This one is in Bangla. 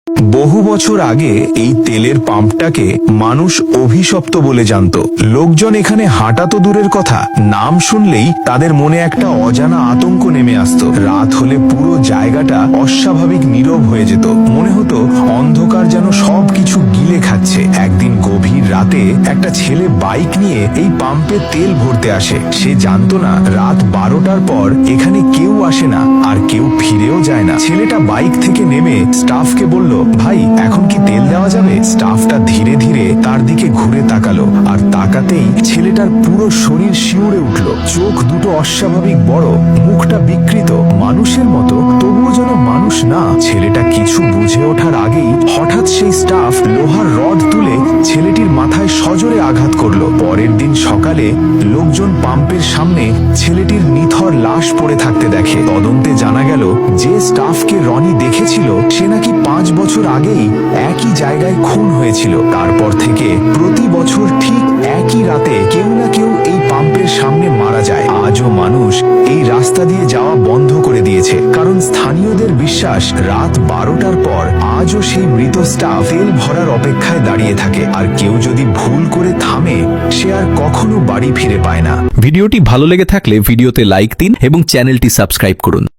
বহু বছর আগে এই তেলের পাম্পটাকে মানুষ অভিশপ্ত বলে জানত। লোকজন এখানে হাঁটা তো দূরের কথা, নাম শুনলেই তাদের মনে একটা অজানা আতঙ্ক নেমে আসতো। রাত হলে পুরো জায়গাটা অস্বাভাবিক নীরব হয়ে যেত, মনে হতো অন্ধকার যেন সবকিছু গিলে খাচ্ছে। একদিন গভীর রাতে একটা ছেলে বাইক নিয়ে এই পাম্পে তেল ভরতে আসে। সে জানতো না রাত 12টার পর এখানে কেউ আসে না আর কেউ ফিরেও যায় না। ছেলেটা বাইক থেকে নেমে স্টাফকে বলল, ভাই এখন কি তেল দেওয়া যাবে? স্টাফটা ধীরে ধীরে তার দিকে ঘুরে তাকালো, আর তাকাতেই ছেলেটার পুরো শরীর শিউরে উঠল। চোখ দুটো অস্বাভাবিক বড়, মুখটা বিকৃত, মানুষের মতো তবুও যেন মানুষ না। ছেলেটা কিছু বুঝে ওঠার আগেই হঠাৎ সেই স্টাফ লোহার রড তুলে ছেলেটির মাথায় সজোরে আঘাত করলো। পরের দিন সকালে লোকজন পাম্পের সামনে ছেলেটির নিথর লাশ পড়ে থাকতে দেখে। তদন্তে জানা গেল যে স্টাফকে রনি দেখেছিল সে নাকি 5 বছর আগেই একই জায়গায় খুন হয়েছিল। তারপর থেকে প্রতি বছর ঠিক একই রাতে কেউ না কেউ এই পাম্পের সামনে মারা যায়। আজও মানুষ এই রাস্তা দিয়ে যাওয়া বন্ধ করে দিয়েছে, কারণ স্থানীয়দের বিশ্বাস রাত 12টার পর আজও সেই মৃত স্টাফ তেল ভরার অপেক্ষায় দাঁড়িয়ে থাকে, আর কেউ যদি ভুল করে থামে সে আর কখনো বাড়ি ফিরে পায় না। ভিডিওটি ভালো লেগে থাকলে ভিডিওতে লাইক দিন এবং চ্যানেলটি সাবস্ক্রাইব করুন।